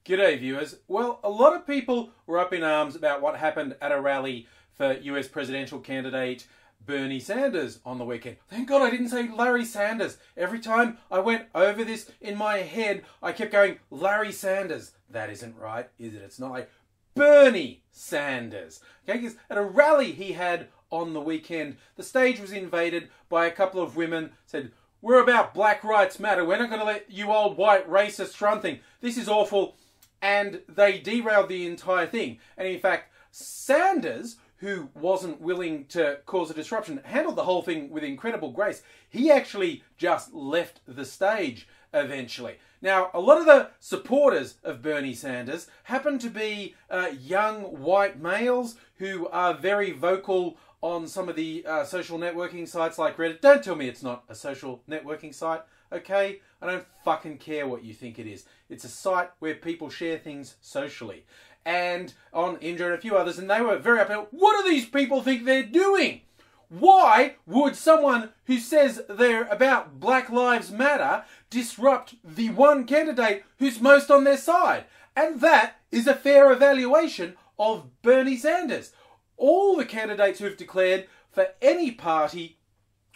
G'day viewers. Well, a lot of people were up in arms about what happened at a rally for US presidential candidate Bernie Sanders on the weekend. Thank God I didn't say Larry Sanders. Every time I went over this in my head, I kept going, Larry Sanders. That isn't right, is it? It's not like Bernie Sanders. Okay, because at a rally he had on the weekend, the stage was invaded by a couple of women, said, "We're about Black Rights Matter. We're not going to let you old white racist run thing. This is awful." And they derailed the entire thing. And in fact, Sanders, who wasn't willing to cause a disruption, handled the whole thing with incredible grace. He actually just left the stage eventually. Now, a lot of the supporters of Bernie Sanders happen to be young white males who are very vocal on some of the social networking sites like Reddit. Don't tell me it's not a social networking site, okay? I don't fucking care what you think it is. It's a site where people share things socially. And on Indra and a few others, and they were very upset. What do these people think they're doing? Why would someone who says they're about Black Lives Matter disrupt the one candidate who's most on their side? And that is a fair evaluation of Bernie Sanders. All the candidates who've declared for any party,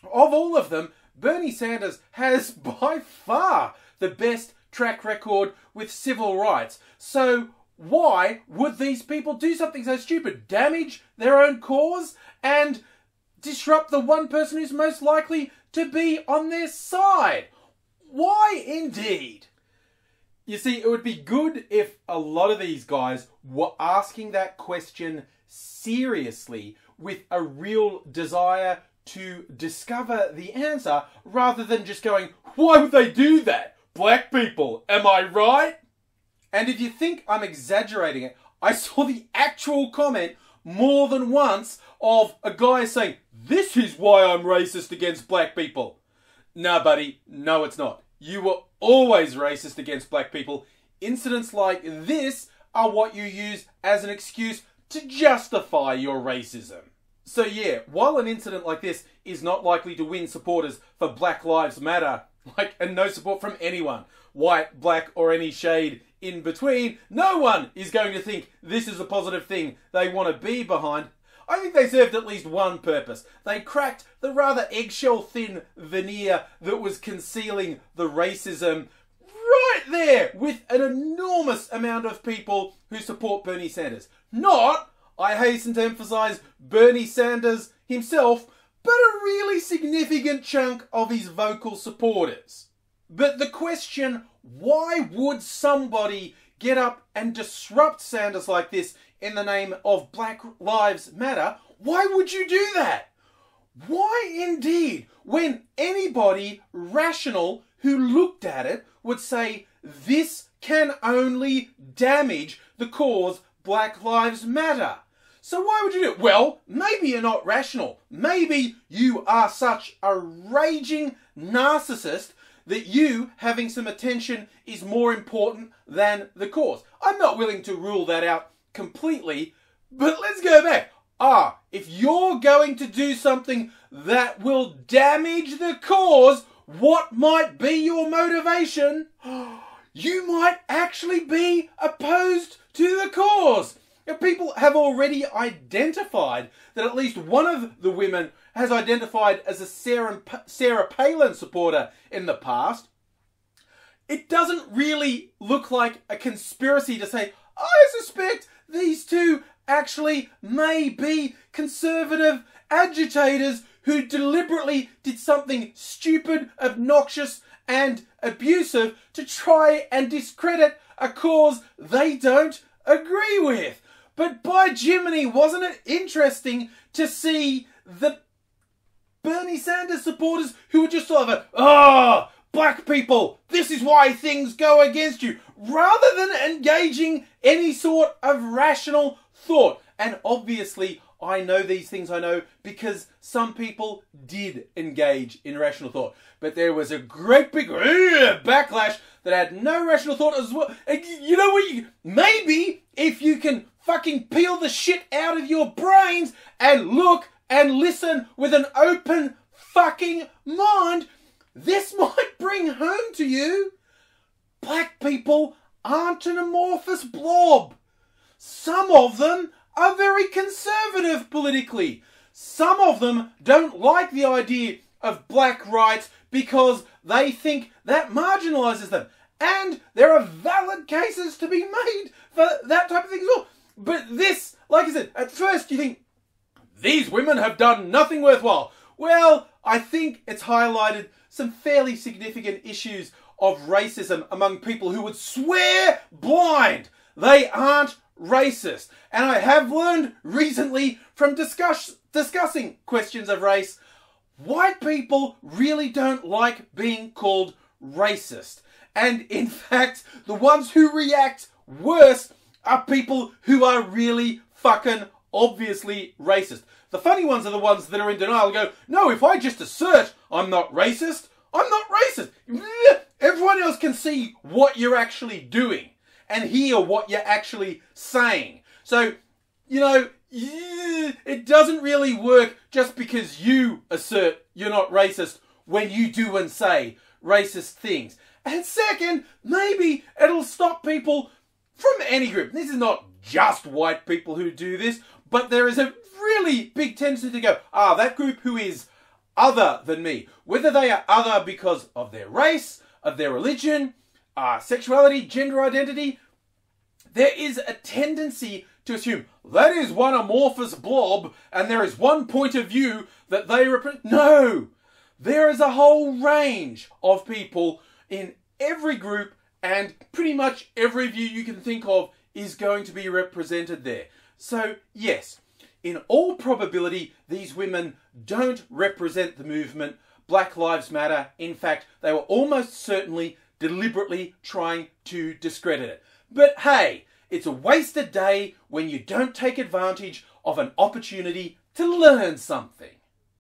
of all of them, Bernie Sanders has by far the best track record with civil rights. So why would these people do something so stupid? Damage their own cause and disrupt the one person who's most likely to be on their side? Why indeed? You see, it would be good if a lot of these guys were asking that question seriously with a real desire to discover the answer rather than just going, why would they do that? Black people, am I right? And if you think I'm exaggerating it, I saw the actual comment more than once of a guy saying, this is why I'm racist against black people. Nah, buddy, no it's not. You were always racist against black people. Incidents like this are what you use as an excuse to justify your racism. So yeah, while an incident like this is not likely to win supporters for Black Lives Matter, and no support from anyone, white, black, or any shade in between, no one is going to think this is a positive thing they want to be behind. I think they served at least one purpose. They cracked the rather eggshell-thin veneer that was concealing the racism right there with an enormous amount of people who support Bernie Sanders. Not, I hasten to emphasize, Bernie Sanders himself, but a really significant chunk of his vocal supporters. But the question, why would somebody get up and disrupt Sanders like this in the name of Black Lives Matter? Why would you do that? Why indeed, when anybody rational who looked at it would say this can only damage the cause Black Lives Matter? So why would you do it? Well, maybe you're not rational. Maybe you are such a raging narcissist that you having some attention is more important than the cause. I'm not willing to rule that out completely, but let's go back. If you're going to do something that will damage the cause, what might be your motivation? You might actually be opposed to the cause. People have already identified that at least one of the women has identified as a Sarah Palin supporter in the past. It doesn't really look like a conspiracy to say, I suspect these two actually may be conservative agitators who deliberately did something stupid, obnoxious, and abusive to try and discredit a cause they don't agree with. But by Jiminy, wasn't it interesting to see the Bernie Sanders supporters who were just sort of black people, this is why things go against you, rather than engaging any sort of rational thought. And obviously, I know these things I know because some people did engage in rational thought. But there was a great big backlash that had no rational thought as well. And you know what? Maybe if you can fucking peel the shit out of your brains and look and listen with an open fucking mind, this might bring home to you. Black people aren't an amorphous blob. Some of them are very conservative politically. Some of them don't like the idea of black rights because they think that marginalises them. And there are valid cases to be made for that type of thing as well. But this, like I said, at first you think, these women have done nothing worthwhile. Well, I think it's highlighted some fairly significant issues of racism among people who would swear blind they aren't racist. And I have learned recently from discussing questions of race, white people really don't like being called racist. And in fact, the ones who react worse are people who are really fucking obviously racist. The funny ones are the ones that are in denial and go, no, if I just assert I'm not racist, I'm not racist. Everyone else can see what you're actually doing and hear what you're actually saying. So, you know, it doesn't really work just because you assert you're not racist when you do and say racist things. And second, maybe it'll stop people from any group. This is not just white people who do this, but there is a really big tendency to go, that group who is other than me. Whether they are other because of their race, of their religion, sexuality, gender identity, there is a tendency to assume that is one amorphous blob and there is one point of view that they represent. No! There is a whole range of people in every group, and pretty much every view you can think of is going to be represented there. So, yes, in all probability, these women don't represent the movement Black Lives Matter. In fact, they were almost certainly deliberately trying to discredit it. But hey, it's a wasted day when you don't take advantage of an opportunity to learn something.